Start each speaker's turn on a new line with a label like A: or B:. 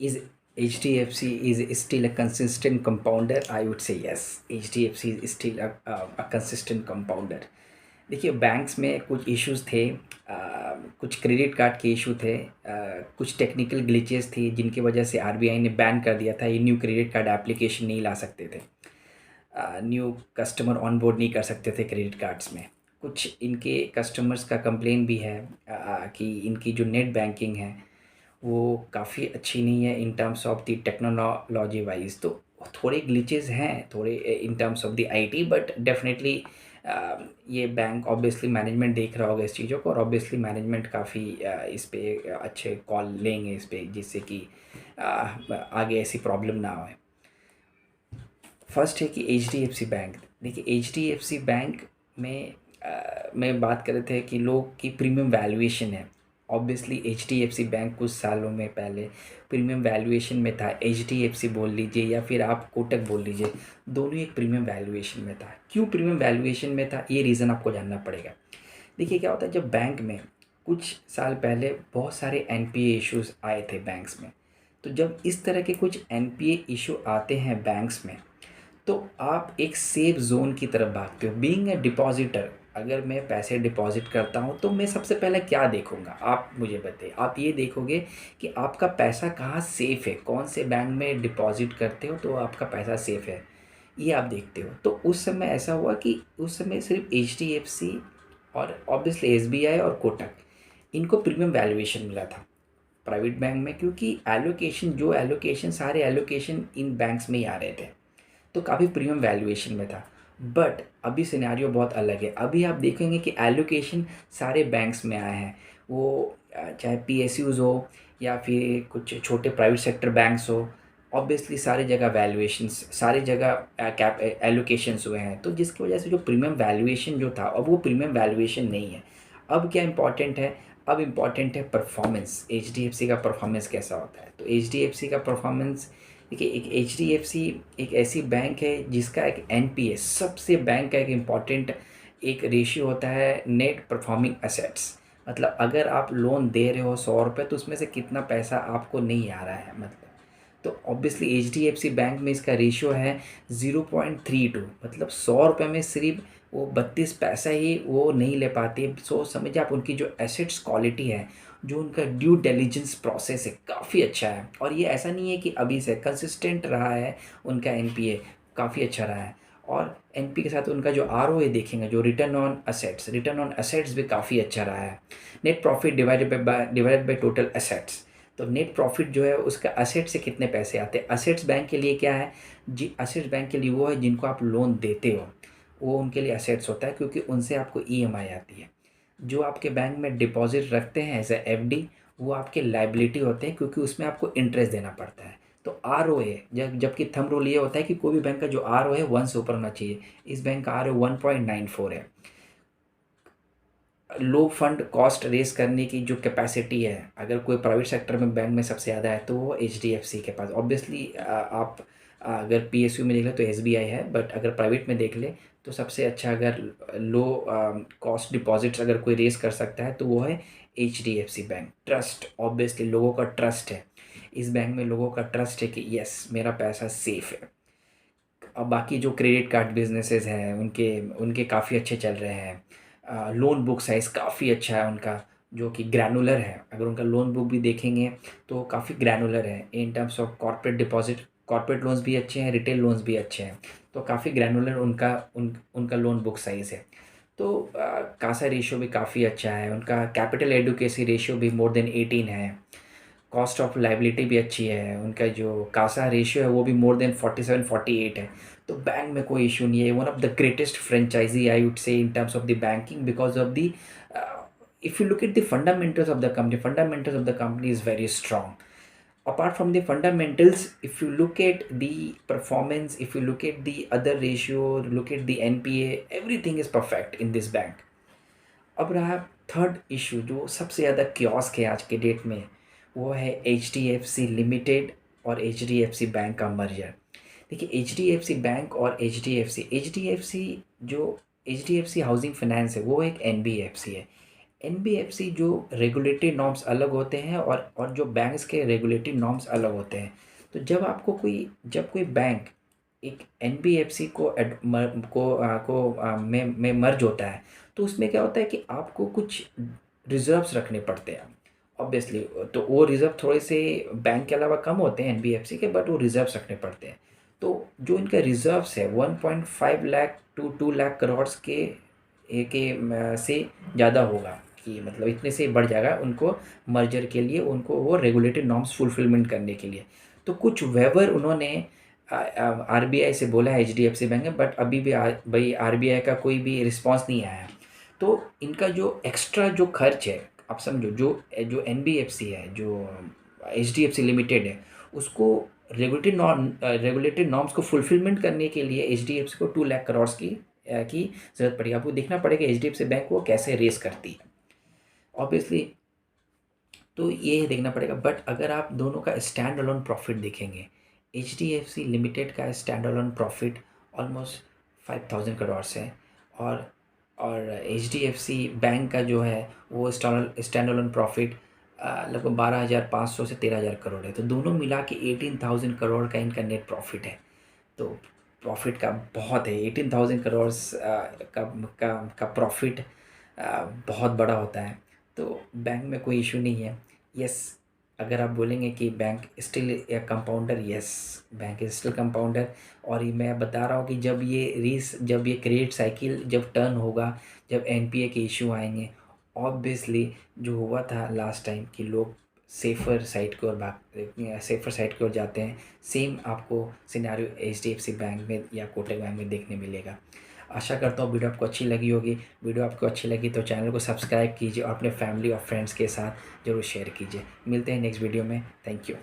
A: Is HDFC is still a consistent compounder? I would say yes. HDFC is still a consistent compounder. देखिए banks में कुछ issues थे, कुछ credit card के issue थे, कुछ टेक्निकल ग्लिचेस थी जिनकी वजह से आरबीआई ने बैन कर दिया था। ये न्यू क्रेडिट कार्ड एप्लीकेशन नहीं ला सकते थे, न्यू कस्टमर ऑनबोर्ड नहीं कर सकते थे क्रेडिट कार्ड्स में। कुछ इनके कस्टमर्स का कंप्लेन भी है कि इनकी जो नेट बैंकिंग है वो काफ़ी अच्छी नहीं है इन terms of the technology wise. तो थोड़े ग्लिचेस हैं थोड़े इन terms of the IT, but definitely ये बैंक ऑब्वियसली मैनेजमेंट देख रहा होगा इस चीज़ों को, और ऑब्वियसली मैनेजमेंट काफ़ी इस पे अच्छे कॉल लेंगे इस पे, जिससे कि आगे ऐसी प्रॉब्लम ना हो। फर्स्ट है कि H D F C bank. देखिए H D F C bank में बात कर रहे थे कि लोग की प्रीमियम वैल्यूएशन है। Obviously H D F C bank कुछ सालों में पहले प्रीमियम वैल्यूएशन में था। एच डी एफ सी बोल लीजिए या फिर आप कोटक बोल लीजिए, दोनों एक प्रीमियम वैल्यूएशन में था। क्यों प्रीमियम वैल्यूएशन में था, ये रीज़न आपको जानना पड़ेगा। देखिए क्या होता है, जब बैंक में कुछ साल पहले बहुत सारे एन पी ए इशूज़ आए थे बैंक्स में, तो जब इस तरह के कुछ एन पी ए इशू आते हैं बैंक्स में, तो आप एक सेफ जोन की तरफ भागते हो। बीइंग ए डिपॉजिटर, अगर मैं पैसे डिपॉजिट करता हूँ तो मैं सबसे पहले क्या देखूंगा, आप मुझे बताइए। आप ये देखोगे कि आपका पैसा कहाँ सेफ़ है, कौन से बैंक में डिपॉजिट करते हो तो आपका पैसा सेफ़ है, ये आप देखते हो। तो उस समय ऐसा हुआ कि उस समय सिर्फ एच डी एफ सी और ऑब्वियसली एस बी आई और कोटक, इनको प्रीमियम वैल्यूएशन मिला था प्राइवेट बैंक में, क्योंकि एलोकेशन सारे एलोकेशन इन बैंक्स में ही आ रहे थे, तो काफ़ी प्रीमियम वैल्यूएशन में था। बट अभी सिनेरियो बहुत अलग है। अभी आप देखेंगे कि एलोकेशन सारे बैंक्स में आए हैं, वो चाहे पीएसयूज़ हो या फिर कुछ छोटे प्राइवेट सेक्टर बैंक्स हो, ऑब्वियसली सारी जगह वैल्यूएशंस, सारी जगह कैप एलोकेशंस हुए हैं। तो जिसकी वजह से जो प्रीमियम वैल्यूएशन जो था, अब वो प्रीमियम वैल्यूएशन नहीं है। अब क्या इम्पॉर्टेंट है, अब इम्पॉर्टेंट है performance. H D F C का परफॉर्मेंस कैसा होता है। तो एच डी एफ सी का परफॉर्मेंस, देखिए एक एच डी एफ सी एक ऐसी बैंक है जिसका एक एन पी ए, सबसे बैंक का एक इम्पॉर्टेंट एक रेशियो होता है, नेट परफॉर्मिंग असेट्स। मतलब अगर आप लोन दे रहे हो 100 रुपये, तो उसमें से कितना पैसा आपको नहीं आ रहा है, मतलब। तो obviously H D F C bank में इसका रेशियो है 0.32। मतलब 100 रुपये में सिर्फ वो 32 पैसा ही वो नहीं ले पाती। सो समझिए आप, उनकी जो एसेट्स क्वालिटी है, जो उनका ड्यू डिलिजेंस प्रोसेस है, काफ़ी अच्छा है। और ये ऐसा नहीं है कि अभी से कंसिस्टेंट रहा है, उनका एन पी ए काफ़ी अच्छा रहा है। और एन पी के साथ उनका जो आर ओ ए देखेंगे, जो रिटर्न ऑन असेट्स भी काफ़ी अच्छा रहा है। Net profit divided by total assets, तो नेट प्रॉफिट जो है उसका असेट से कितने पैसे आते हैं। असेट्स बैंक के लिए क्या है जी, असेट्स बैंक के लिए वो है जिनको आप लोन देते हो, वो उनके लिए असेट्स होता है, क्योंकि उनसे आपको ईएमआई आती है। जो आपके बैंक में डिपॉजिट रखते हैं एज ए एफडी, वो आपके लाइबिलिटी होते हैं, क्योंकि उसमें आपको इंटरेस्ट देना पड़ता है। तो आर ओ ए, जबकि थंब रूल ये होता है कि कोई भी बैंक का जो आर ओ है 1 से ऊपर होना चाहिए। इस बैंक का आर ओ 1.94 है। लो फंड कॉस्ट रेस करने की जो कैपेसिटी है, अगर कोई प्राइवेट सेक्टर में बैंक में सबसे ज़्यादा है तो वो एच डी एफ सी के पास। ऑब्वियसली आप अगर पी एस यू में देख ले तो एस बी आई है, बट अगर प्राइवेट में देख ले तो सबसे अच्छा, अगर लो कॉस्ट डिपॉजिट्स अगर कोई रेस कर सकता है तो वो है H D F C bank. Trust, obviously लोगों का ट्रस्ट है इस बैंक में, लोगों का ट्रस्ट है कि यस मेरा पैसा सेफ है। अब बाकी जो क्रेडिट कार्ड बिजनेसेस हैं उनके उनके काफ़ी अच्छे चल रहे हैं। लोन बुक साइज़ काफ़ी अच्छा है उनका, जो कि ग्रैनुलर है। अगर उनका लोन बुक भी देखेंगे तो काफ़ी ग्रैनुलर है इन terms of corporate deposit. Corporate loans भी अच्छे हैं, रिटेल लोन्स भी अच्छे हैं, तो काफ़ी ग्रैनुलर उनका लोन बुक साइज़ है। तो कासा रेशियो भी काफ़ी अच्छा है उनका। कैपिटल एडुकेसी रेशियो भी मोर देन 18 है। कॉस्ट ऑफ लाइबिलिटी भी अच्छी है। उनका जो कासा रेशियो है वो भी मोर देन 47-48 है। तो बैंक में कोई इशू नहीं है। One of the greatest franchise I would say in terms of the banking, because of the if you look at the fundamentals of the company is very strong. Apart from the fundamentals, if you look at the performance, if you look at the other ratio, look at the npa, everything is perfect in this bank. अब रहा third issue जो सबसे ज़्यादा kiosk है आज के date में, वो है H D F C limited और H D F C bank का मर्जर। देखिए H D F C bank और एच डी एफ सी जो H D F C housing finance है वो एक एन बी एफ सी है। एनबीएफसी जो रेगुलेटरी नॉर्म्स अलग होते हैं और जो बैंक्स के रेगुलेटरी नॉर्म्स अलग होते हैं। तो जब कोई बैंक एक एनबीएफसी को एड म को को में मर्ज होता है, तो उसमें क्या होता है कि आपको कुछ रिज़र्व्स रखने पड़ते हैं। ऑब्वियसली तो वो रिज़र्व थोड़े से बैंक के अलावा कम होते हैं एनबीएफसी के, बट वो रिज़र्व्स रखने पड़ते हैं। तो जो इनका रिज़र्व्स है 1.5 लाख टू 2 लाख करोड़ से ज़्यादा होगा, कि मतलब इतने से बढ़ जाएगा उनको मर्जर के लिए, उनको वो रेगुलेटरी नॉर्म्स फुलफिलमेंट करने के लिए। तो कुछ वेवर उन्होंने आरबीआई से बोला है एचडीएफसी बैंक में, बट अभी भी भाई आरबीआई का कोई भी रिस्पांस नहीं आया। तो इनका जो एक्स्ट्रा जो खर्च है, आप समझो, जो जो एनबीएफसी है, जो एचडीएफसी लिमिटेड है, उसको रेगुलेटरी नॉर्म्स को फुलफिलमेंट करने के लिए एचडीएफसी को 2 लाख करोड़ की ज़रूरत पड़ेगी। आपको देखना पड़ेगा एचडीएफसी बैंक को कैसे रेस करती है, ऑब्वियसली। तो ये देखना पड़ेगा। बट अगर आप दोनों का स्टैंड अलोन प्रॉफिट देखेंगे, एचडीएफसी लिमिटेड का stand alone profit almost 5,000 crore है, और एचडीएफसी बैंक का जो है वो स्टैंड अलोन प्रॉफिट लगभग 12,500 से 13,000 करोड़ है। तो दोनों मिला के 18,000 करोड़ का इनका नेट प्रॉफिट है। तो प्रॉफिट का बहुत है, 18,000 करोड़ का प्रॉफिट बहुत बड़ा होता है। तो बैंक में कोई इशू नहीं है। यस, अगर आप बोलेंगे कि bank still a compounder, yes, bank is still compounder. और ये मैं बता रहा हूँ कि जब ये क्रेडिट साइकिल जब टर्न होगा, जब एनपीए के इशू आएंगे, ऑब्वियसली जो हुआ था लास्ट टाइम कि लोग सेफर साइड की ओर जाते हैं, सेम आपको सिनेरियो एचडीएफसी बैंक में या कोटक बैंक में देखने मिलेगा। आशा करता हूँ वीडियो आपको अच्छी लगी होगी। वीडियो आपको अच्छी लगी तो चैनल को सब्सक्राइब कीजिए और अपने फैमिली और फ्रेंड्स के साथ ज़रूर शेयर कीजिए। मिलते हैं नेक्स्ट वीडियो में। Thank you.